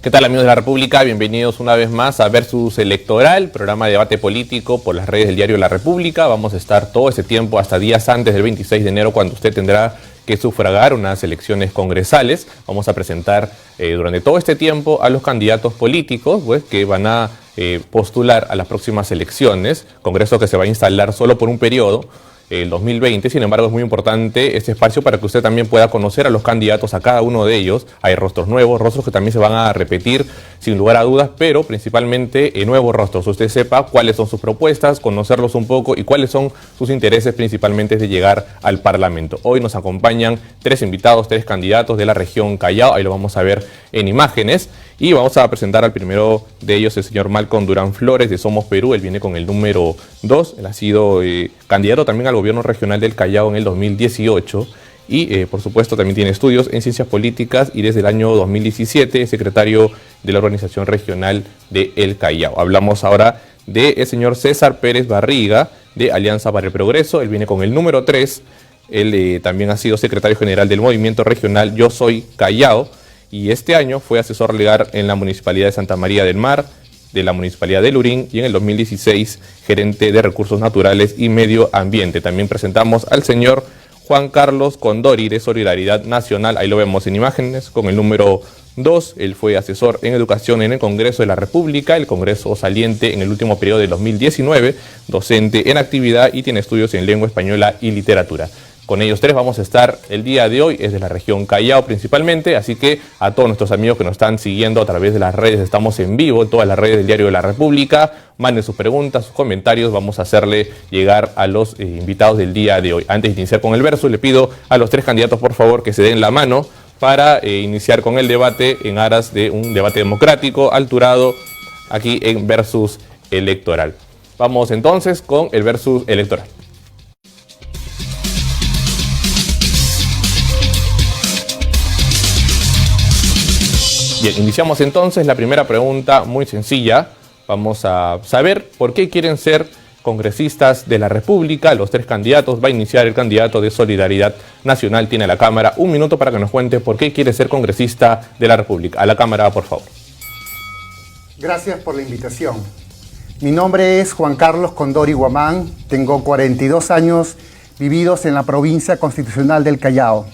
¿Qué tal, amigos de la República? Bienvenidos una vez más a Versus Electoral, programa de debate político por las redes del diario La República. Vamos a estar todo ese tiempo hasta días antes del 26 de enero, cuando usted tendrá que sufragar unas elecciones congresales. Vamos a presentar durante todo este tiempo a los candidatos políticos pues, que van a postular a las próximas elecciones, congreso que se va a instalar solo por un periodo, el 2020. Sin embargo, es muy importante este espacio para que usted también pueda conocer a los candidatos, a cada uno de ellos. Hay rostros nuevos, rostros que también se van a repetir sin lugar a dudas, pero principalmente nuevos rostros. Usted sepa cuáles son sus propuestas, conocerlos un poco y cuáles son sus intereses principalmente de llegar al Parlamento. Hoy nos acompañan tres invitados, tres candidatos de la región Callao. Ahí lo vamos a ver en imágenes. Y vamos a presentar al primero de ellos, el señor Malcolm Durán Flores, de Somos Perú. Él viene con el número 2. Él ha sido candidato también al gobierno regional del Callao en el 2018. Y, por supuesto, también tiene estudios en ciencias políticas y desde el año 2017 es secretario de la organización regional de El Callao. Hablamos ahora del señor César Pérez Barriga, de Alianza para el Progreso. Él viene con el número 3. Él también ha sido secretario general del movimiento regional Yo Soy Callao. Y este año fue asesor legal en la Municipalidad de Santa María del Mar, de la Municipalidad de Lurín, y en el 2016 gerente de Recursos Naturales y Medio Ambiente. También presentamos al señor Juan Carlos Condori, de Solidaridad Nacional. Ahí lo vemos en imágenes con el número 2. Él fue asesor en educación en el Congreso de la República, el Congreso saliente en el último periodo del 2019, docente en actividad y tiene estudios en lengua española y literatura. Con ellos tres vamos a estar el día de hoy, es de la región Callao principalmente, así que a todos nuestros amigos que nos están siguiendo a través de las redes, estamos en vivo en todas las redes del diario de la República. Manden sus preguntas, sus comentarios, vamos a hacerle llegar a los invitados del día de hoy. Antes de iniciar con el verso, le pido a los tres candidatos por favor que se den la mano para iniciar con el debate en aras de un debate democrático, alturado, aquí en Versus Electoral. Vamos entonces con el Versus Electoral. Bien, iniciamos entonces la primera pregunta muy sencilla. Vamos a saber por qué quieren ser congresistas de la República. Los tres candidatos. Va a iniciar el candidato de Solidaridad Nacional. Tiene a la Cámara un minuto para que nos cuente por qué quiere ser congresista de la República. A la Cámara, por favor. Gracias por la invitación. Mi nombre es Juan Carlos Condori Guamán. Tengo 42 años vividos en la provincia constitucional del Callao.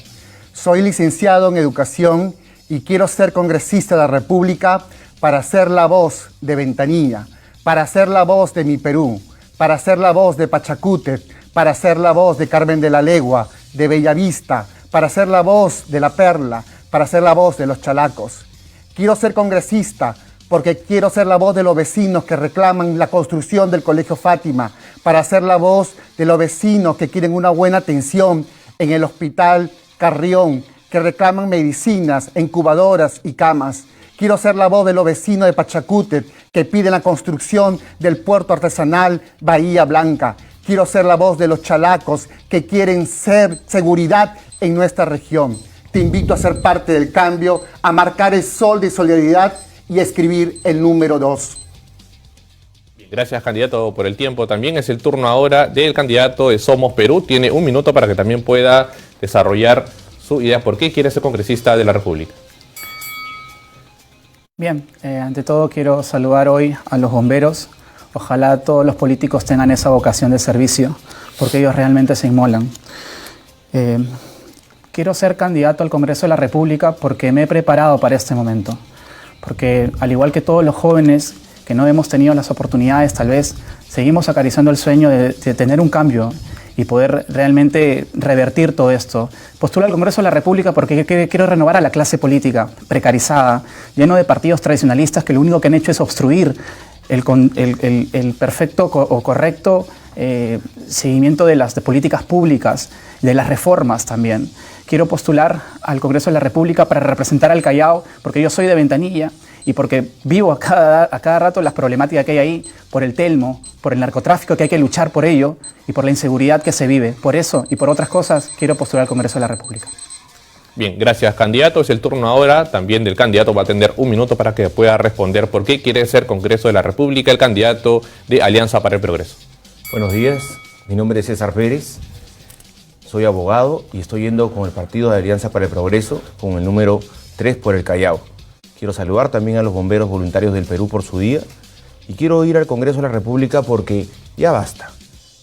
Soy licenciado en Educación y quiero ser congresista de la República para ser la voz de Ventanilla, para ser la voz de mi Perú, para ser la voz de Pachacútec, para ser la voz de Carmen de la Legua, de Bellavista, para ser la voz de La Perla, para ser la voz de los Chalacos. Quiero ser congresista porque quiero ser la voz de los vecinos que reclaman la construcción del Colegio Fátima, para ser la voz de los vecinos que quieren una buena atención en el Hospital Carrión, que reclaman medicinas, incubadoras y camas. Quiero ser la voz de los vecinos de Pachacútec que piden la construcción del puerto artesanal Bahía Blanca. Quiero ser la voz de los chalacos que quieren ser seguridad en nuestra región. Te invito a ser parte del cambio, a marcar el sol de solidaridad y a escribir el número 2. Gracias, candidato, por el tiempo. También es el turno ahora del candidato de Somos Perú. Tiene un minuto para que también pueda desarrollar su idea. ¿Por qué quiere ser congresista de la República? Bien, ante todo quiero saludar hoy a los bomberos. Ojalá todos los políticos tengan esa vocación de servicio, porque ellos realmente se inmolan. Quiero ser candidato al Congreso de la República porque me he preparado para este momento. Porque al igual que todos los jóvenes que no hemos tenido las oportunidades, tal vez seguimos acariciando el sueño de tener un cambio y poder realmente revertir todo esto. Postulo al Congreso de la República porque quiero renovar a la clase política precarizada, lleno de partidos tradicionalistas que lo único que han hecho es obstruir el perfecto o correcto seguimiento de las políticas públicas, de las reformas también. Quiero postular al Congreso de la República para representar al Callao, porque yo soy de Ventanilla y porque vivo a cada rato las problemáticas que hay ahí, por el Telmo, por el narcotráfico que hay que luchar por ello y por la inseguridad que se vive. Por eso y por otras cosas quiero postular al Congreso de la República. Bien, gracias, candidato. Es el turno ahora también del candidato. Va a tener un minuto para que pueda responder por qué quiere ser Congreso de la República, el candidato de Alianza para el Progreso. Buenos días, mi nombre es César Pérez. Soy abogado y estoy yendo con el partido de Alianza para el Progreso con el número 3 por el Callao. Quiero saludar también a los bomberos voluntarios del Perú por su día. Y quiero ir al Congreso de la República porque ya basta.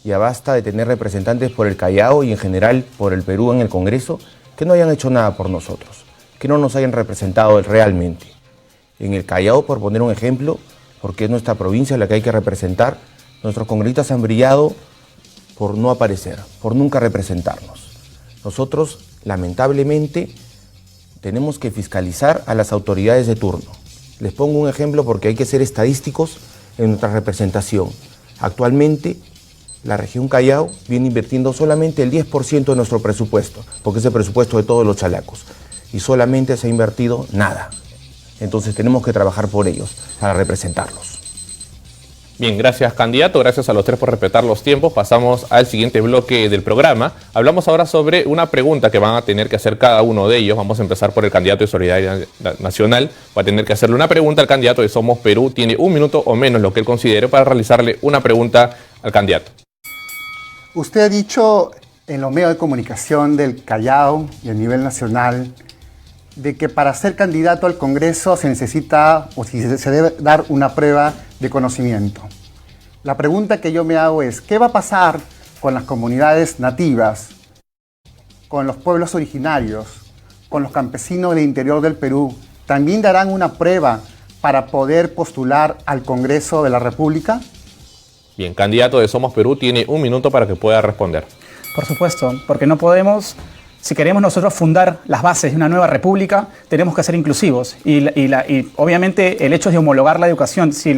Ya basta de tener representantes por el Callao y en general por el Perú en el Congreso que no hayan hecho nada por nosotros, que no nos hayan representado realmente. En el Callao, por poner un ejemplo, porque es nuestra provincia la que hay que representar, nuestros congresistas han brillado por no aparecer, por nunca representarnos. Nosotros, lamentablemente, tenemos que fiscalizar a las autoridades de turno. Les pongo un ejemplo porque hay que ser estadísticos en nuestra representación. Actualmente, la región Callao viene invirtiendo solamente el 10% de nuestro presupuesto, porque es el presupuesto de todos los chalacos, y solamente se ha invertido nada. Entonces tenemos que trabajar por ellos, para representarlos. Bien, gracias candidato, gracias a los tres por respetar los tiempos. Pasamos al siguiente bloque del programa. Hablamos ahora sobre una pregunta que van a tener que hacer cada uno de ellos. Vamos a empezar por el candidato de Solidaridad Nacional. Va a tener que hacerle una pregunta al candidato de Somos Perú. Tiene 1 minuto o menos, lo que él considere, para realizarle una pregunta al candidato. Usted ha dicho en los medios de comunicación del Callao y a nivel nacional de que para ser candidato al Congreso se necesita o si se debe dar una prueba de conocimiento. La pregunta que yo me hago es, ¿qué va a pasar con las comunidades nativas, con los pueblos originarios, con los campesinos del interior del Perú? ¿También darán una prueba para poder postular al Congreso de la República? Bien, candidato de Somos Perú tiene 1 minuto para que pueda responder. Por supuesto, porque no podemos, si queremos nosotros fundar las bases de una nueva república, tenemos que ser inclusivos. Y obviamente el hecho de homologar la educación, si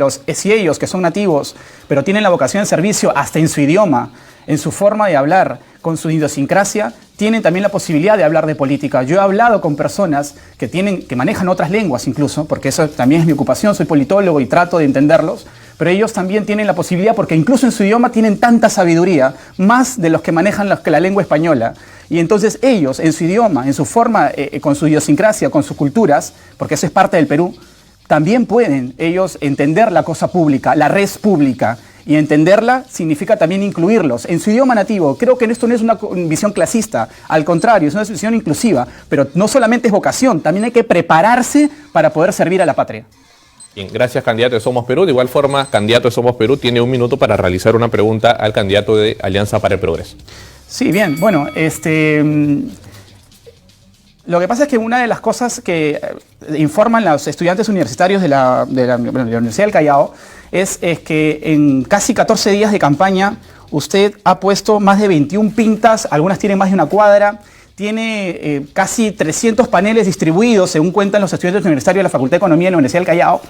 ellos que son nativos, pero tienen la vocación de servicio hasta en su idioma, en su forma de hablar, con su idiosincrasia, tienen también la posibilidad de hablar de política. Yo he hablado con personas que manejan otras lenguas incluso, porque eso también es mi ocupación, soy politólogo y trato de entenderlos, pero ellos también tienen la posibilidad, porque incluso en su idioma tienen tanta sabiduría, más de los que manejan la lengua española. Y entonces ellos, en su idioma, en su forma, con su idiosincrasia, con sus culturas, porque eso es parte del Perú, también pueden ellos entender la cosa pública, la res pública. Y entenderla significa también incluirlos en su idioma nativo. Creo que esto no es una visión clasista, al contrario, es una visión inclusiva, pero no solamente es vocación, también hay que prepararse para poder servir a la patria. Bien, gracias candidato de Somos Perú. De igual forma, candidato de Somos Perú tiene 1 minuto para realizar una pregunta al candidato de Alianza para el Progreso. Sí, bien, bueno, lo que pasa es que una de las cosas que informan los estudiantes universitarios de la Universidad del Callao es que en casi 14 días de campaña usted ha puesto más de 21 pintas, algunas tienen más de 1 cuadra, tiene casi 300 paneles distribuidos, según cuentan los estudiantes universitarios de la Facultad de Economía de la Universidad del Callao.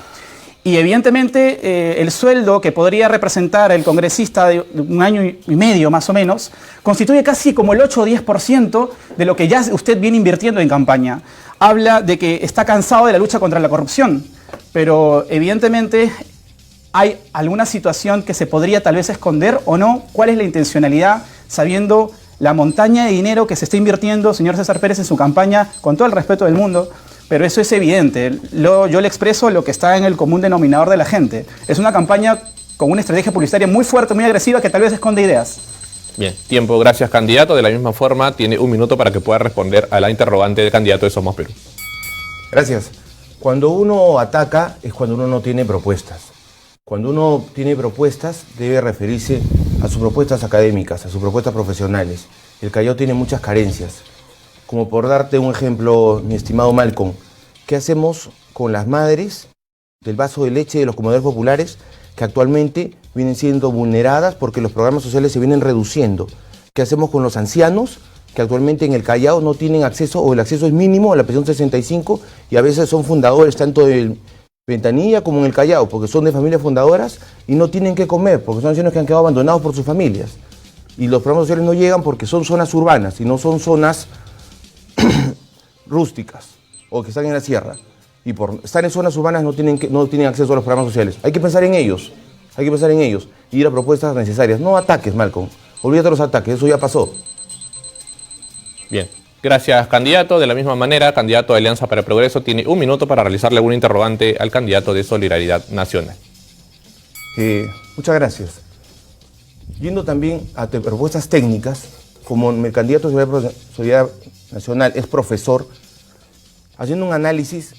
Y evidentemente el sueldo que podría representar el congresista de 1 año y medio más o menos, constituye casi como el 8 o 10% de lo que ya usted viene invirtiendo en campaña. Habla de que está cansado de la lucha contra la corrupción, pero evidentemente hay alguna situación que se podría tal vez esconder o no. ¿Cuál es la intencionalidad sabiendo la montaña de dinero que se está invirtiendo, señor César Pérez, en su campaña, con todo el respeto del mundo? Pero eso es evidente. Yo le expreso lo que está en el común denominador de la gente. Es una campaña con una estrategia publicitaria muy fuerte, muy agresiva, que tal vez esconde ideas. Bien, tiempo, gracias candidato. De la misma forma, tiene 1 minuto para que pueda responder a la interrogante del candidato de Somos Perú. Gracias. Cuando uno ataca es cuando uno no tiene propuestas. Cuando uno tiene propuestas debe referirse a sus propuestas académicas, a sus propuestas profesionales. El Callao tiene muchas carencias. Como por darte un ejemplo, mi estimado Malcolm, ¿qué hacemos con las madres del vaso de leche de los comedores populares que actualmente vienen siendo vulneradas porque los programas sociales se vienen reduciendo? ¿Qué hacemos con los ancianos que actualmente en el Callao no tienen acceso o el acceso es mínimo a la pensión 65 y a veces son fundadores tanto del Ventanilla como en el Callao porque son de familias fundadoras y no tienen que comer porque son ancianos que han quedado abandonados por sus familias? Y los programas sociales no llegan porque son zonas urbanas y no son zonas rústicas o que están en la sierra y por estar en zonas urbanas no tienen acceso a los programas sociales. Hay que pensar en ellos, y ir a propuestas necesarias, no ataques, Malcolm, olvídate de los ataques, eso ya pasó. Bien, gracias candidato. De la misma manera, candidato de Alianza para el Progreso tiene 1 minuto para realizarle alguna interrogante al candidato de Solidaridad Nacional. Muchas gracias. Yendo también a propuestas técnicas, como el candidato de Solidaridad Nacional es profesor, haciendo un análisis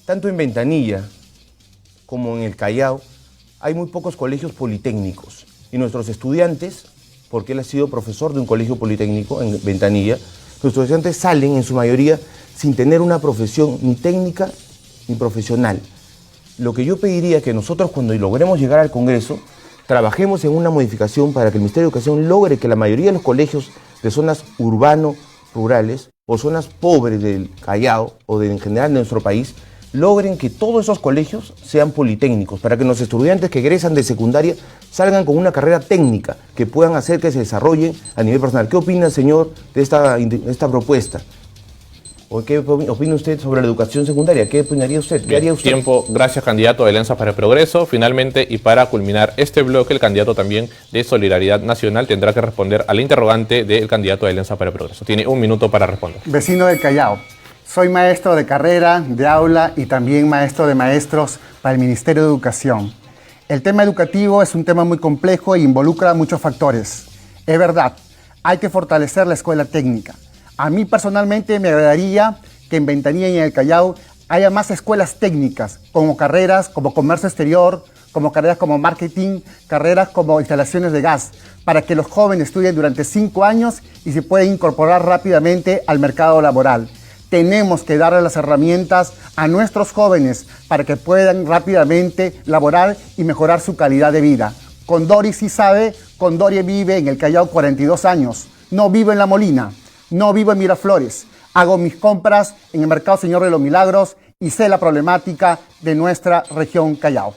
tanto en Ventanilla como en el Callao hay muy pocos colegios politécnicos. Y nuestros estudiantes, porque él ha sido profesor de un colegio politécnico en Ventanilla, nuestros estudiantes salen en su mayoría sin tener una profesión ni técnica ni profesional. Lo que yo pediría es que nosotros, cuando logremos llegar al Congreso, trabajemos en una modificación para que el Ministerio de Educación logre que la mayoría de los colegios de zonas urbano-rurales o zonas pobres del Callao o en general de nuestro país logren que todos esos colegios sean politécnicos, para que los estudiantes que egresan de secundaria salgan con una carrera técnica que puedan hacer que se desarrollen a nivel personal. ¿Qué opina, señor, de esta propuesta? ¿O qué opina usted sobre la educación secundaria? ¿Qué opinaría usted? ¿Qué haría usted? Tiempo. Gracias, candidato de Alianza para el Progreso. Finalmente, y para culminar este bloque, el candidato también de Solidaridad Nacional tendrá que responder a la interrogante del candidato de Alianza para el Progreso. Tiene un minuto para responder. Vecino del Callao, soy maestro de carrera, de aula y también maestro de maestros para el Ministerio de Educación. El tema educativo es un tema muy complejo e involucra muchos factores. Es verdad, hay que fortalecer la escuela técnica. A mí personalmente me agradaría que en Ventanilla y en el Callao haya más escuelas técnicas, como carreras como comercio exterior, como carreras como marketing, carreras como instalaciones de gas, para que los jóvenes estudien durante 5 años y se puedan incorporar rápidamente al mercado laboral. Tenemos que darle las herramientas a nuestros jóvenes para que puedan rápidamente laborar y mejorar su calidad de vida. Condori sí sabe, Condori vive en el Callao 42 años, no vivo en La Molina. No vivo en Miraflores, hago mis compras en el Mercado Señor de los Milagros y sé la problemática de nuestra región Callao.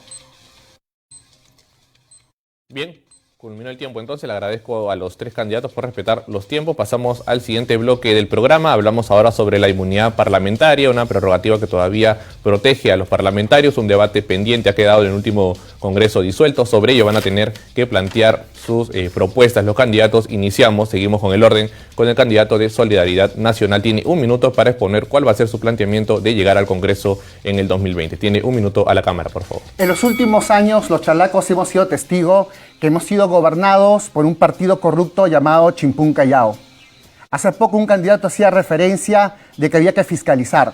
Bien, culminó el tiempo, entonces le agradezco a los 3 candidatos por respetar los tiempos. Pasamos al siguiente bloque del programa. Hablamos ahora sobre la inmunidad parlamentaria, una prerrogativa que todavía protege a los parlamentarios. Un debate pendiente ha quedado en el último Congreso disuelto. Sobre ello van a tener que plantear sus propuestas los candidatos. Seguimos con el orden, con el candidato de Solidaridad Nacional. Tiene un minuto para exponer cuál va a ser su planteamiento de llegar al Congreso en el 2020. Tiene un minuto a la Cámara, por favor. En los últimos años, los chalacos hemos sido testigos que hemos sido gobernados por un partido corrupto llamado Chimpún Callao. Hace poco un candidato hacía referencia de que había que fiscalizar.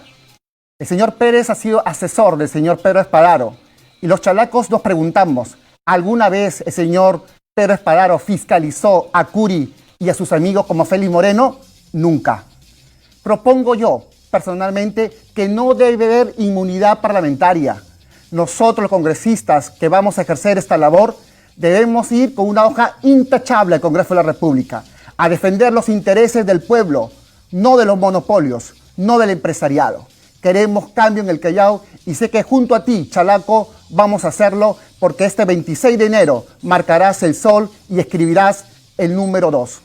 El señor Pérez ha sido asesor del señor Pedro Espadaro. Y los chalacos nos preguntamos, ¿alguna vez el señor Pedro Espadaro fiscalizó a Curi y a sus amigos como Félix Moreno? Nunca. Propongo yo, personalmente, que no debe haber inmunidad parlamentaria. Nosotros, los congresistas que vamos a ejercer esta labor, debemos ir con una hoja intachable al Congreso de la República, a defender los intereses del pueblo, no de los monopolios, no del empresariado. Queremos cambio en el Callao y sé que junto a ti, chalaco, vamos a hacerlo porque este 26 de enero marcarás el sol y escribirás el número 2.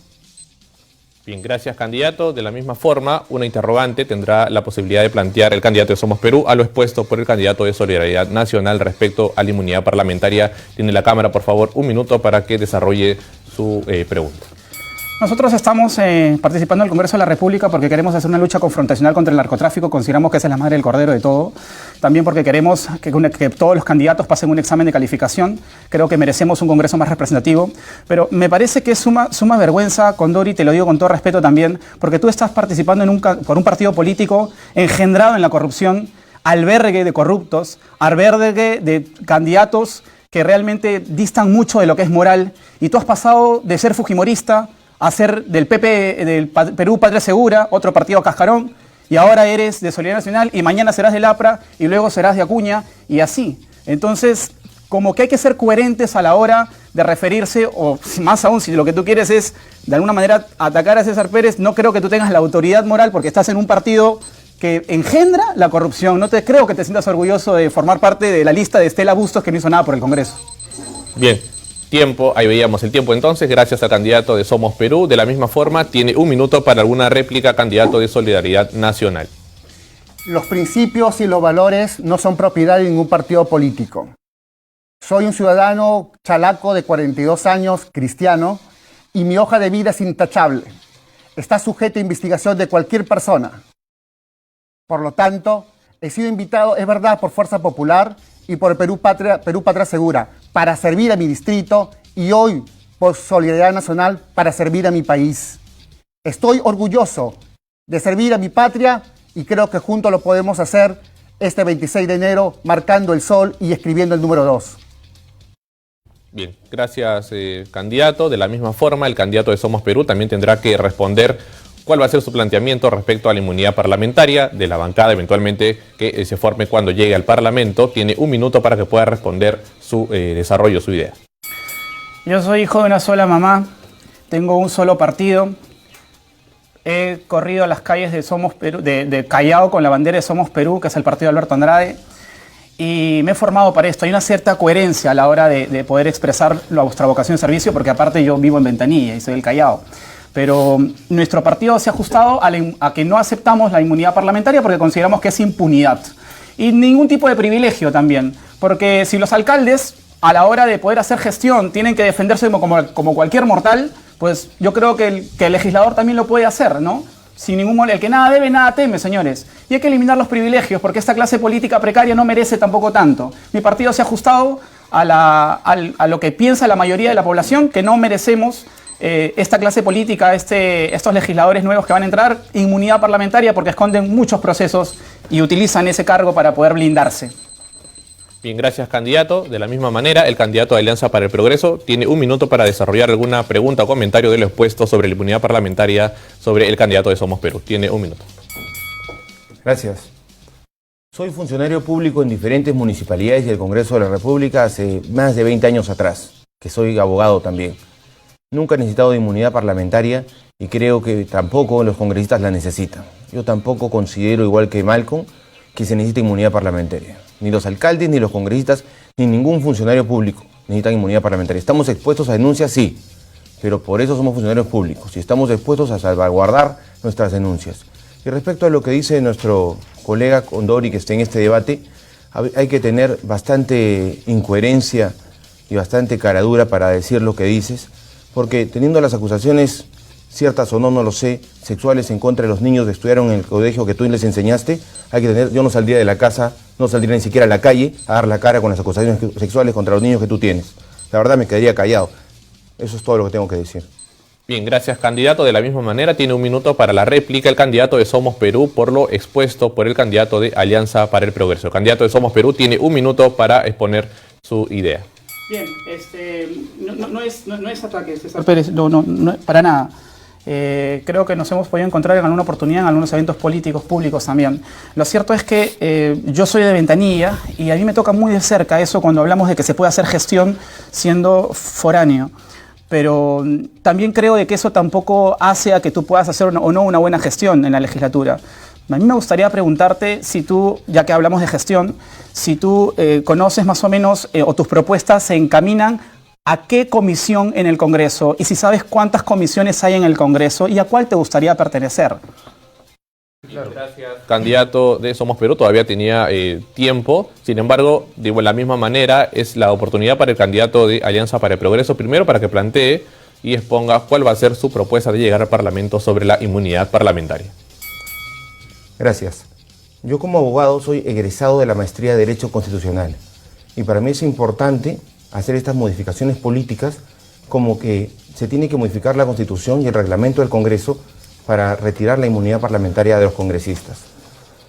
Bien, gracias, candidato. De la misma forma, una interrogante tendrá la posibilidad de plantear el candidato de Somos Perú a lo expuesto por el candidato de Solidaridad Nacional respecto a la inmunidad parlamentaria. Tiene la Cámara, por favor, un minuto para que desarrolle su pregunta. Nosotros estamos participando en el Congreso de la República porque queremos hacer una lucha confrontacional contra el narcotráfico. Consideramos que esa es la madre del cordero de todo. También porque queremos que todos los candidatos pasen un examen de calificación. Creo que merecemos un Congreso más representativo. Pero me parece que es suma vergüenza, Condori, te lo digo con todo respeto también, porque tú estás participando por un partido político engendrado en la corrupción, albergue de corruptos, albergue de candidatos que realmente distan mucho de lo que es moral. Y tú has pasado de ser fujimorista a ser del PP, del Perú Patria Segura, otro partido cascarón, y ahora eres de Solidaridad Nacional, y mañana serás del APRA, y luego serás de Acuña, y así. Entonces, como que hay que ser coherentes a la hora de referirse, o más aún, si lo que tú quieres es, de alguna manera, atacar a César Pérez, no creo que tú tengas la autoridad moral, porque estás en un partido que engendra la corrupción. No te creo que te sientas orgulloso de formar parte de la lista de Estela Bustos, que no hizo nada por el Congreso. Bien. Tiempo, ahí veíamos el tiempo entonces, gracias al candidato de Somos Perú. De la misma forma, tiene un minuto para alguna réplica, candidato de Solidaridad Nacional. Los principios y los valores no son propiedad de ningún partido político. Soy un ciudadano chalaco de 42 años, cristiano, y mi hoja de vida es intachable. Está sujeta a investigación de cualquier persona. Por lo tanto, he sido invitado, es verdad, por Fuerza Popular y por Perú Patria Segura, para servir a mi distrito, y hoy por Solidaridad Nacional para servir a mi país. Estoy orgulloso de servir a mi patria y creo que juntos lo podemos hacer este 26 de enero marcando el sol y escribiendo el número 2. Bien, gracias candidato. De la misma forma, el candidato de Somos Perú también tendrá que responder cuál va a ser su planteamiento respecto a la inmunidad parlamentaria de la bancada eventualmente que se forme cuando llegue al Parlamento. Tiene un minuto para que pueda responder su desarrollo, su idea. Yo soy hijo de una sola mamá, tengo un solo partido. He corrido a las calles de Somos Perú, de Callao con la bandera de Somos Perú, que es el partido de Alberto Andrade, y me he formado para esto. Hay una cierta coherencia a la hora de poder expresar nuestra vocación de servicio, porque aparte yo vivo en Ventanilla y soy del Callao. Pero nuestro partido se ha ajustado a que no aceptamos la inmunidad parlamentaria porque consideramos que es impunidad. Y ningún tipo de privilegio también, porque si los alcaldes a la hora de poder hacer gestión tienen que defenderse como cualquier mortal, pues yo creo que el legislador también lo puede hacer, ¿no? Sin ningún el que nada debe, nada teme, señores. Y hay que eliminar los privilegios porque esta clase política precaria no merece tampoco tanto. Mi partido se ha ajustado a lo que piensa la mayoría de la población, que no merecemos esta clase política, estos legisladores nuevos que van a entrar, inmunidad parlamentaria porque esconden muchos procesos y utilizan ese cargo para poder blindarse. Bien, gracias candidato. De la misma manera, el candidato de Alianza para el Progreso tiene un minuto para desarrollar alguna pregunta o comentario de lo expuesto sobre la inmunidad parlamentaria sobre el candidato de Somos Perú. Tiene un minuto. Gracias. Soy funcionario público en diferentes municipalidades y el Congreso de la República hace más de 20 años atrás, que soy abogado también. Nunca he necesitado de inmunidad parlamentaria y creo que tampoco los congresistas la necesitan. Yo tampoco considero, igual que Malcolm, que se necesita inmunidad parlamentaria. Ni los alcaldes, ni los congresistas, ni ningún funcionario público necesitan inmunidad parlamentaria. ¿Estamos expuestos a denuncias? Sí, pero por eso somos funcionarios públicos y estamos expuestos a salvaguardar nuestras denuncias. Y respecto a lo que dice nuestro colega Condori, que está en este debate, hay que tener bastante incoherencia y bastante caradura para decir lo que dices, porque teniendo las acusaciones, ciertas o no, no lo sé, sexuales en contra de los niños que estudiaron en el colegio que tú les enseñaste, hay que tener, yo no saldría de la casa, no saldría ni siquiera a la calle a dar la cara con las acusaciones sexuales contra los niños que tú tienes. La verdad me quedaría callado. Eso es todo lo que tengo que decir. Bien, gracias candidato. De la misma manera tiene un minuto para la réplica el candidato de Somos Perú por lo expuesto por el candidato de Alianza para el Progreso. El candidato de Somos Perú tiene un minuto para exponer su idea. Bien, no es ataque, César Pérez, no, para nada. Creo que nos hemos podido encontrar en alguna oportunidad en algunos eventos políticos públicos también. Lo cierto es que yo soy de Ventanilla y a mí me toca muy de cerca eso cuando hablamos de que se puede hacer gestión siendo foráneo. Pero también creo de que eso tampoco hace a que tú puedas hacer o no una buena gestión en la legislatura. A mí me gustaría preguntarte si tú, ya que hablamos de gestión, si tú conoces más o menos o tus propuestas se encaminan a qué comisión en el Congreso y si sabes cuántas comisiones hay en el Congreso y a cuál te gustaría pertenecer. Claro. Gracias. Candidato de Somos Perú todavía tenía tiempo, sin embargo, de la misma manera es la oportunidad para el candidato de Alianza para el Progreso, primero para que plantee y exponga cuál va a ser su propuesta de llegar al Parlamento sobre la inmunidad parlamentaria. Gracias. Yo como abogado soy egresado de la maestría de Derecho Constitucional y para mí es importante hacer estas modificaciones políticas como que se tiene que modificar la Constitución y el reglamento del Congreso para retirar la inmunidad parlamentaria de los congresistas.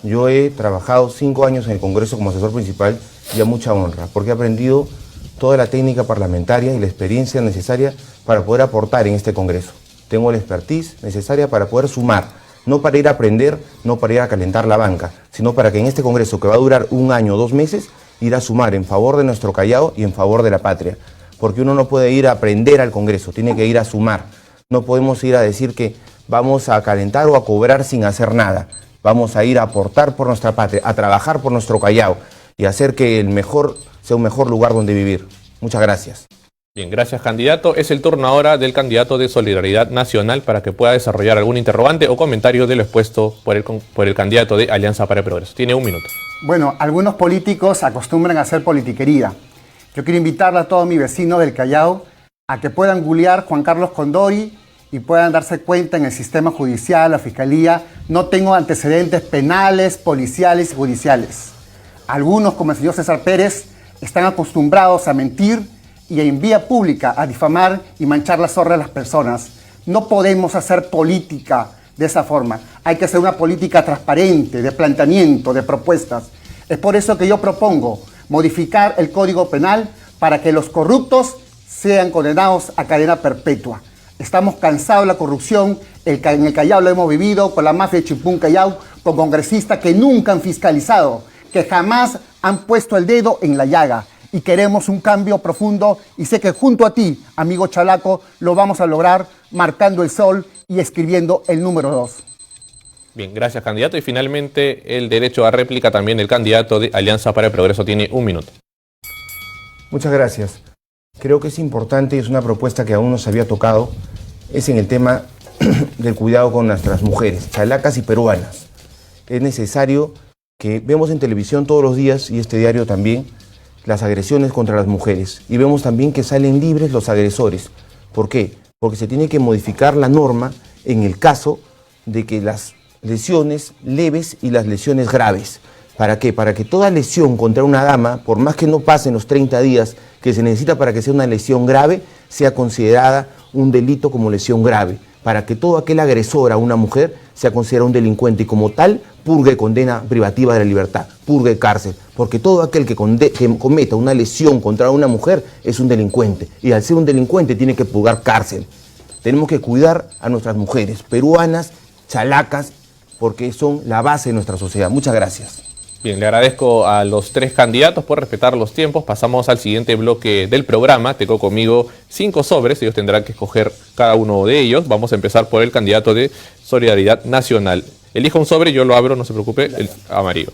Yo he trabajado 5 años en el Congreso como asesor principal y a mucha honra, porque he aprendido toda la técnica parlamentaria y la experiencia necesaria para poder aportar en este Congreso. Tengo la expertise necesaria para poder sumar, no para ir a aprender, no para ir a calentar la banca, sino para que en este Congreso, que va a durar 1 año o 2 meses, ir a sumar en favor de nuestro Callao y en favor de la patria. Porque uno no puede ir a aprender al Congreso, tiene que ir a sumar. No podemos ir a decir que vamos a calentar o a cobrar sin hacer nada. Vamos a ir a aportar por nuestra patria, a trabajar por nuestro Callao y hacer que el mejor sea un mejor lugar donde vivir. Muchas gracias. Bien, gracias candidato. Es el turno ahora del candidato de Solidaridad Nacional para que pueda desarrollar algún interrogante o comentario de lo expuesto por el candidato de Alianza para el Progreso. Tiene 1 minuto. Bueno, algunos políticos acostumbran a hacer politiquería. Yo quiero invitarle a todos mis vecinos del Callao a que puedan googlear Juan Carlos Condori y puedan darse cuenta en el sistema judicial, la fiscalía, no tengo antecedentes penales, policiales y judiciales. Algunos, como el señor César Pérez, están acostumbrados a mentir y en vía pública a difamar y manchar las honras de las personas. No podemos hacer política de esa forma. Hay que hacer una política transparente, de planteamiento, de propuestas. Es por eso que yo propongo modificar el Código Penal para que los corruptos sean condenados a cadena perpetua. Estamos cansados de la corrupción, en el Callao lo hemos vivido con la mafia de Chimpún Callao, con congresistas que nunca han fiscalizado, que jamás han puesto el dedo en la llaga. Y queremos un cambio profundo y sé que junto a ti, amigo Chalaco, lo vamos a lograr marcando el sol y escribiendo el número 2. Bien, gracias, candidato. Y finalmente el derecho a réplica también del candidato de Alianza para el Progreso tiene 1 minuto. Muchas gracias. Creo que es importante y es una propuesta que aún no se había tocado, es en el tema del cuidado con nuestras mujeres, chalacas y peruanas. Es necesario que vemos en televisión todos los días, y este diario también, las agresiones contra las mujeres. Y vemos también que salen libres los agresores. ¿Por qué? Porque se tiene que modificar la norma en el caso de que las lesiones leves y las lesiones graves. ¿Para qué? Para que toda lesión contra una dama, por más que no pasen los 30 días que se necesita para que sea una lesión grave, sea considerada un delito como lesión grave. Para que todo aquel agresor a una mujer sea considerado un delincuente y como tal purgue condena privativa de la libertad, purgue cárcel. Porque todo aquel que cometa una lesión contra una mujer es un delincuente. Y al ser un delincuente tiene que purgar cárcel. Tenemos que cuidar a nuestras mujeres peruanas, chalacas, porque son la base de nuestra sociedad. Muchas gracias. Bien, le agradezco a los 3 candidatos por respetar los tiempos. Pasamos al siguiente bloque del programa. Tengo conmigo 5 sobres, ellos tendrán que escoger cada uno de ellos. Vamos a empezar por el candidato de Solidaridad Nacional. Elija un sobre, yo lo abro, no se preocupe, el amarillo.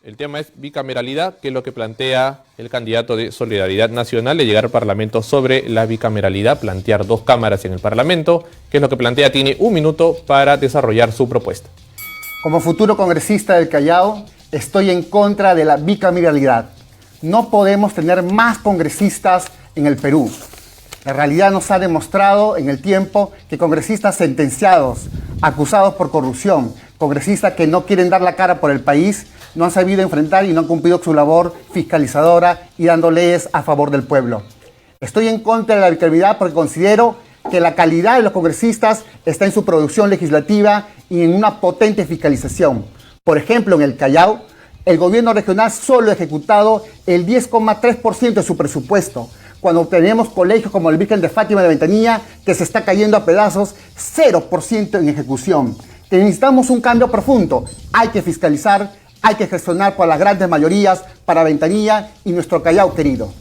El tema es bicameralidad, que es lo que plantea el candidato de Solidaridad Nacional de llegar al Parlamento sobre la bicameralidad, plantear 2 cámaras en el Parlamento, que es lo que plantea, tiene 1 minuto para desarrollar su propuesta. Como futuro congresista del Callao, estoy en contra de la bicameralidad. No podemos tener más congresistas en el Perú. La realidad nos ha demostrado en el tiempo que congresistas sentenciados, acusados por corrupción, congresistas que no quieren dar la cara por el país, no han sabido enfrentar y no han cumplido su labor fiscalizadora y dando leyes a favor del pueblo. Estoy en contra de la bicameralidad porque considero que la calidad de los congresistas está en su producción legislativa y en una potente fiscalización. Por ejemplo, en el Callao, el gobierno regional solo ha ejecutado el 10,3% de su presupuesto, cuando tenemos colegios como el Virgen de Fátima de Ventanilla, que se está cayendo a pedazos, 0% en ejecución. Necesitamos un cambio profundo. Hay que fiscalizar, hay que gestionar por las grandes mayorías para Ventanilla y nuestro Callao querido.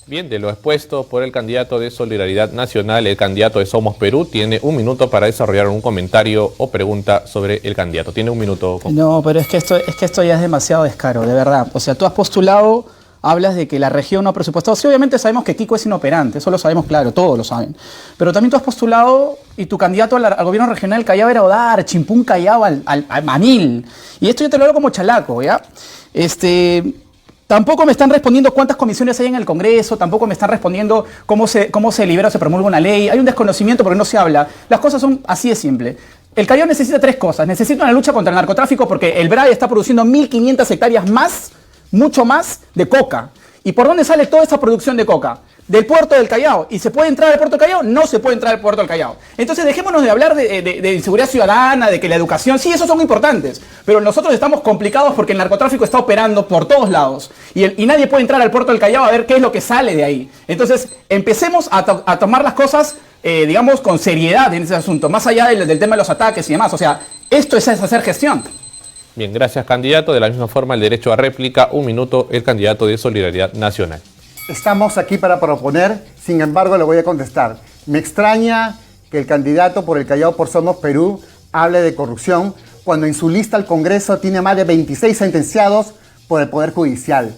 Bien, de lo expuesto por el candidato de Solidaridad Nacional, el candidato de Somos Perú, tiene 1 minuto para desarrollar un comentario o pregunta sobre el candidato. Tiene 1 minuto. No, pero es que esto ya es demasiado descaro, de verdad. O sea, tú has postulado, hablas de que la región no ha presupuestado. Sí, obviamente sabemos que Kiko es inoperante, eso lo sabemos claro, todos lo saben. Pero también tú has postulado y tu candidato al gobierno regional del Callao era Odar, Chimpún Callao al Manil. Y esto yo te lo digo como chalaco, ¿ya? Tampoco me están respondiendo cuántas comisiones hay en el Congreso, tampoco me están respondiendo cómo se libera o se promulga una ley. Hay un desconocimiento porque no se habla. Las cosas son así de simple. El Callao necesita 3 cosas. Necesita una lucha contra el narcotráfico porque el BRAE está produciendo 1.500 hectáreas más, mucho más, de coca. ¿Y por dónde sale toda esa producción de coca? Del puerto del Callao. ¿Y se puede entrar al puerto del Callao? No se puede entrar al puerto del Callao. Entonces dejémonos de hablar de inseguridad ciudadana, de que la educación, sí, esos son importantes, pero nosotros estamos complicados porque el narcotráfico está operando por todos lados y nadie puede entrar al puerto del Callao a ver qué es lo que sale de ahí. Entonces empecemos a tomar las cosas, digamos, con seriedad en ese asunto, más allá del tema de los ataques y demás. O sea, esto es hacer gestión. Bien, gracias, candidato. De la misma forma, el derecho a réplica, 1 minuto, el candidato de Solidaridad Nacional. Estamos aquí para proponer, sin embargo le voy a contestar. Me extraña que el candidato por el Callao por Somos Perú hable de corrupción cuando en su lista al Congreso tiene más de 26 sentenciados por el Poder Judicial.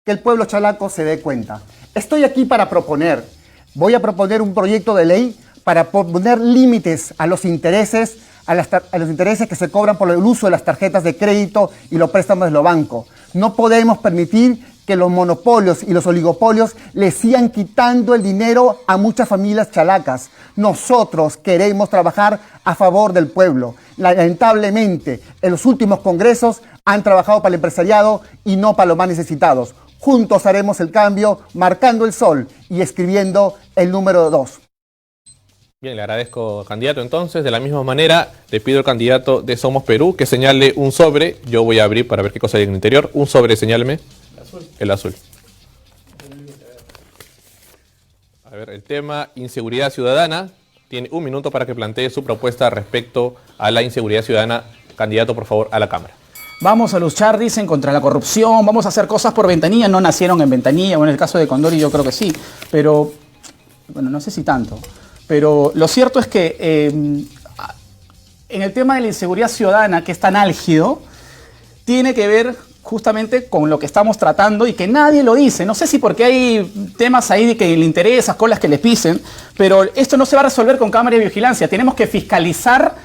Que el pueblo chalaco se dé cuenta. Estoy aquí para proponer. Voy a proponer un proyecto de ley para poner límites a los intereses, a los intereses que se cobran por el uso de las tarjetas de crédito y los préstamos de los bancos. No podemos permitir que los monopolios y los oligopolios le sigan quitando el dinero a muchas familias chalacas. Nosotros queremos trabajar a favor del pueblo. Lamentablemente, en los últimos congresos han trabajado para el empresariado y no para los más necesitados. Juntos haremos el cambio, marcando el sol y escribiendo el número 2. Bien, le agradezco, candidato. Entonces, de la misma manera, le pido al candidato de Somos Perú que señale un sobre. Yo voy a abrir para ver qué cosa hay en el interior. Un sobre, señáleme. El azul. El azul. A ver, el tema inseguridad ciudadana. Tiene un minuto para que plantee su propuesta respecto a la inseguridad ciudadana. Candidato, por favor, a la Cámara. Vamos a luchar, dicen, contra la corrupción, vamos a hacer cosas por Ventanilla. No nacieron en Ventanilla, bueno, en el caso de Condori yo creo que sí, pero, bueno, no sé si tanto. Pero lo cierto es que en el tema de la inseguridad ciudadana, que es tan álgido, tiene que ver justamente con lo que estamos tratando y que nadie lo dice. No sé si porque hay temas ahí de que le interesa, colas que les pisen, pero esto no se va a resolver con cámara de vigilancia. Tenemos que fiscalizar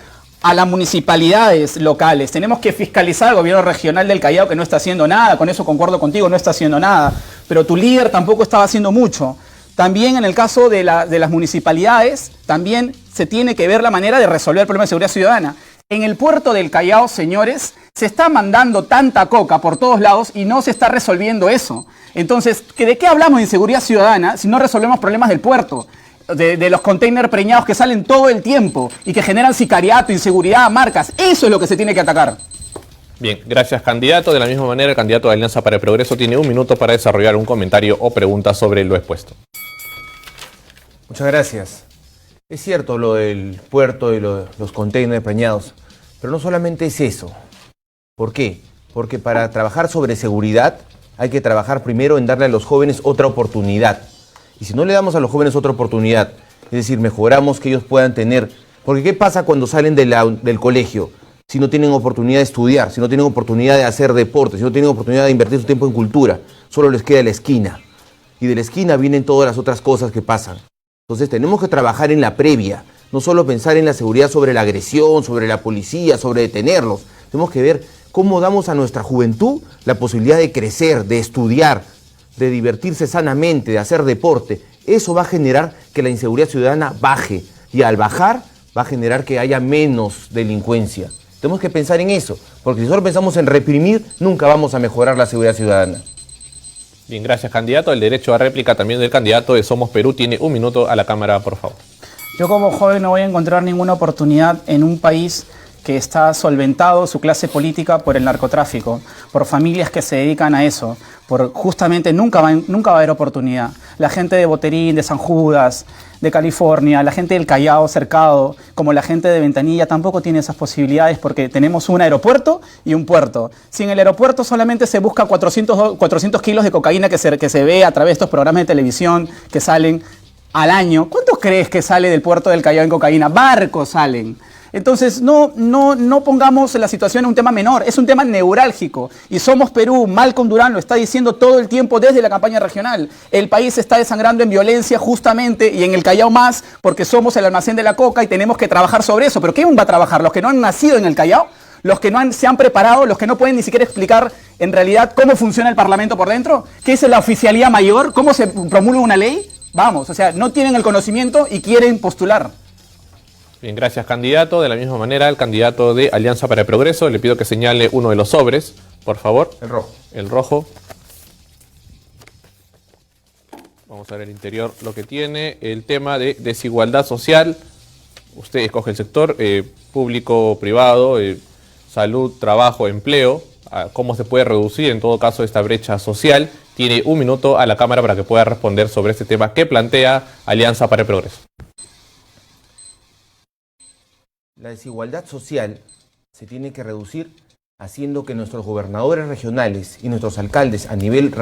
a las municipalidades locales, tenemos que fiscalizar al gobierno regional del Callao, que no está haciendo nada. Con eso concuerdo contigo, no está haciendo nada, pero tu líder tampoco estaba haciendo mucho. También en el caso de las municipalidades, también se tiene que ver la manera de resolver el problema de seguridad ciudadana. En el puerto del Callao, señores, se está mandando tanta coca por todos lados y no se está resolviendo eso. Entonces, ¿de qué hablamos de inseguridad ciudadana si no resolvemos problemas del puerto? De los containers preñados que salen todo el tiempo y que generan sicariato, inseguridad, marcas. Eso es lo que se tiene que atacar. Bien, gracias, candidato. De la misma manera, el candidato de Alianza para el Progreso tiene un minuto para desarrollar un comentario o pregunta sobre lo expuesto. Muchas gracias. Es cierto lo del puerto y los containers preñados, pero no solamente es eso. ¿Por qué? Porque para trabajar sobre seguridad hay que trabajar primero en darle a los jóvenes otra oportunidad. Y si no le damos a los jóvenes otra oportunidad, es decir, mejoramos que ellos puedan tener... Porque ¿qué pasa cuando salen del colegio? Si no tienen oportunidad de estudiar, si no tienen oportunidad de hacer deporte, si no tienen oportunidad de invertir su tiempo en cultura, solo les queda la esquina. Y de la esquina vienen todas las otras cosas que pasan. Entonces tenemos que trabajar en la previa, no solo pensar en la seguridad sobre la agresión, sobre la policía, sobre detenerlos. Tenemos que ver cómo damos a nuestra juventud la posibilidad de crecer, de estudiar, de divertirse sanamente, de hacer deporte. Eso va a generar que la inseguridad ciudadana baje. Y al bajar, va a generar que haya menos delincuencia. Tenemos que pensar en eso, porque si solo pensamos en reprimir, nunca vamos a mejorar la seguridad ciudadana. Bien, gracias, candidato. El derecho a réplica también del candidato de Somos Perú tiene un minuto a la Cámara, por favor. Yo como joven no voy a encontrar ninguna oportunidad en un país que está solventado su clase política por el narcotráfico, por familias que se dedican a eso, por justamente nunca va a haber oportunidad. La gente de Boterín, de San Judas, de California, la gente del Callao cercado, como la gente de Ventanilla, tampoco tiene esas posibilidades porque tenemos un aeropuerto y un puerto. Si en el aeropuerto solamente se busca 400 kilos de cocaína que se ve a través de estos programas de televisión que salen al año, ¿cuánto crees que sale del puerto del Callao en cocaína? Barcos salen. Entonces, no pongamos la situación en un tema menor, es un tema neurálgico. Y Somos Perú, Malcolm Durán lo está diciendo todo el tiempo desde la campaña regional. El país se está desangrando en violencia justamente, y en el Callao más, porque somos el almacén de la coca y tenemos que trabajar sobre eso. ¿Pero quién va a trabajar? ¿Los que no han nacido en el Callao? ¿Los que no se han preparado? ¿Los que no pueden ni siquiera explicar en realidad cómo funciona el Parlamento por dentro? ¿Qué es la oficialía mayor? ¿Cómo se promulga una ley? Vamos, o sea, no tienen el conocimiento y quieren postular. Bien, gracias, candidato. De la misma manera, el candidato de Alianza para el Progreso, le pido que señale uno de los sobres, por favor. El rojo. El rojo. Vamos a ver el interior lo que tiene. El tema de desigualdad social. Usted escoge el sector público, privado, salud, trabajo, empleo. ¿Cómo se puede reducir en todo caso esta brecha social? Tiene un minuto a la Cámara para que pueda responder sobre este tema que plantea Alianza para el Progreso. La desigualdad social se tiene que reducir haciendo que nuestros gobernadores regionales y nuestros alcaldes a nivel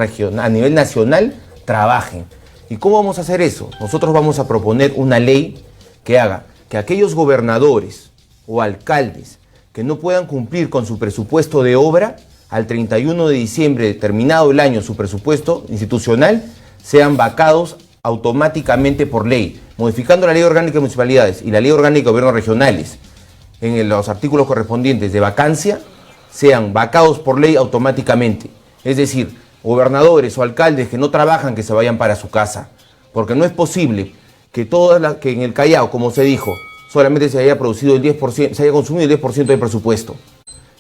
nacional trabajen. ¿Y cómo vamos a hacer eso? Nosotros vamos a proponer una ley que haga que aquellos gobernadores o alcaldes que no puedan cumplir con su presupuesto de obra al 31 de diciembre, terminado el año, su presupuesto institucional, sean vacados automáticamente por ley, modificando la Ley Orgánica de Municipalidades y la Ley Orgánica de Gobiernos Regionales. En los artículos correspondientes de vacancia, sean vacados por ley automáticamente. Es decir, gobernadores o alcaldes que no trabajan, que se vayan para su casa. Porque no es posible que que en el Callao, como se dijo, solamente se haya producido el 10%, se haya consumido el 10% del presupuesto.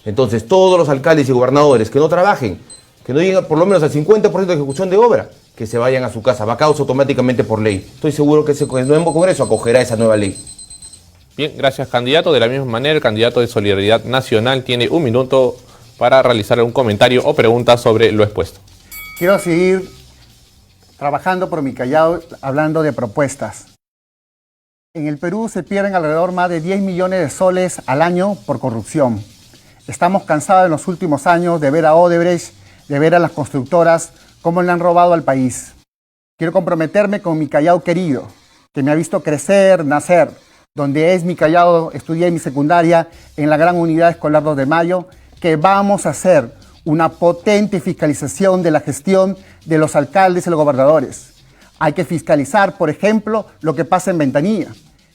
Entonces, todos los alcaldes y gobernadores que no trabajen, que no lleguen por lo menos al 50% de ejecución de obra, que se vayan a su casa, vacados automáticamente por ley. Estoy seguro que el nuevo Congreso acogerá esa nueva ley. Bien, gracias, candidato. De la misma manera, el candidato de Solidaridad Nacional tiene 1 minuto para realizar un comentario o pregunta sobre lo expuesto. Quiero seguir trabajando por mi Callao, hablando de propuestas. En el Perú se pierden alrededor más de 10 millones de soles al año por corrupción. Estamos cansados en los últimos años de ver a Odebrecht, de ver a las constructoras, cómo le han robado al país. Quiero comprometerme con mi Callao querido, que me ha visto crecer, nacer, donde es mi Callao, estudié mi secundaria en la Gran Unidad Escolar 2 de Mayo, que vamos a hacer una potente fiscalización de la gestión de los alcaldes y los gobernadores. Hay que fiscalizar, por ejemplo, lo que pasa en Ventanilla.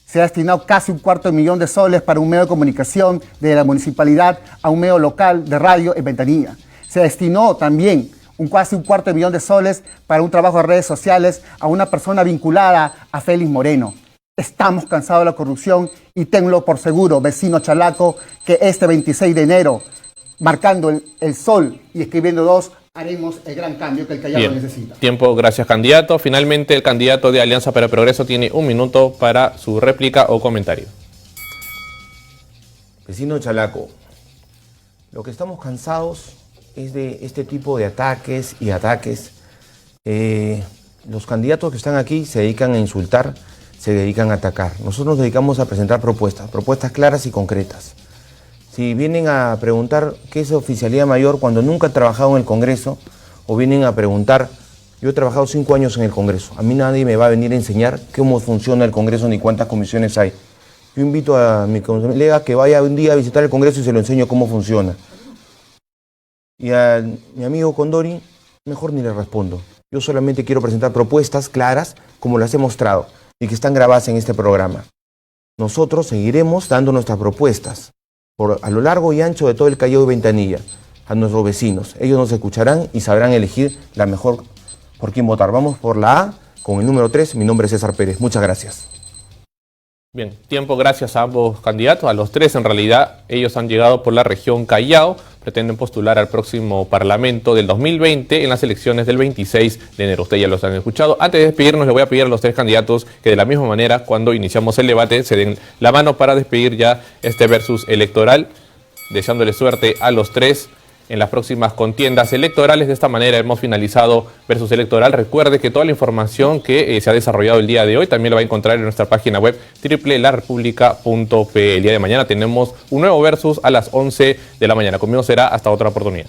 Se ha destinado casi $250,000 de soles para un medio de comunicación de la municipalidad a un medio local de radio en Ventanilla. Se destinó también casi $250,000 de soles para un trabajo de redes sociales a una persona vinculada a Félix Moreno. Estamos cansados de la corrupción y tenlo por seguro, vecino Chalaco, que este 26 de enero, marcando el sol y escribiendo 2, haremos el gran cambio que el Callao necesita. Tiempo, gracias, candidato. Finalmente, el candidato de Alianza para el Progreso tiene 1 minuto para su réplica o comentario. Vecino Chalaco, lo que estamos cansados es de este tipo de ataques y ataques. Los candidatos que están aquí se dedican a insultar, se dedican a atacar. Nosotros nos dedicamos a presentar propuestas claras y concretas. Si vienen a preguntar qué es oficialía mayor cuando nunca han trabajado en el Congreso, o vienen a preguntar, yo he trabajado 5 años en el Congreso, a mí nadie me va a venir a enseñar cómo funciona el Congreso ni cuántas comisiones hay. Yo invito a mi colega que vaya un día a visitar el Congreso y se lo enseño cómo funciona. Y a mi amigo Condori, mejor ni le respondo. Yo solamente quiero presentar propuestas claras como las he mostrado y que están grabadas en este programa. Nosotros seguiremos dando nuestras propuestas a lo largo y ancho de todo el Callao y Ventanilla, a nuestros vecinos. Ellos nos escucharán y sabrán elegir la mejor por quién votar. Vamos por la A, con el número 3, mi nombre es César Pérez. Muchas gracias. Bien, tiempo, gracias a ambos candidatos, a los 3 en realidad. Ellos han llegado por la región Callao, pretenden postular al próximo Parlamento del 2020 en las elecciones del 26 de enero. Ustedes ya los han escuchado. Antes de despedirnos, les voy a pedir a los 3 candidatos que de la misma manera, cuando iniciamos el debate, se den la mano para despedir ya este versus electoral, deseándole suerte a los 3 en las próximas contiendas electorales. De esta manera hemos finalizado versus electoral. Recuerde que toda la información que se ha desarrollado el día de hoy también la va a encontrar en nuestra página web www.larepublica.pe. El día de mañana tenemos un nuevo versus a las 11 de la mañana. Conmigo será hasta otra oportunidad.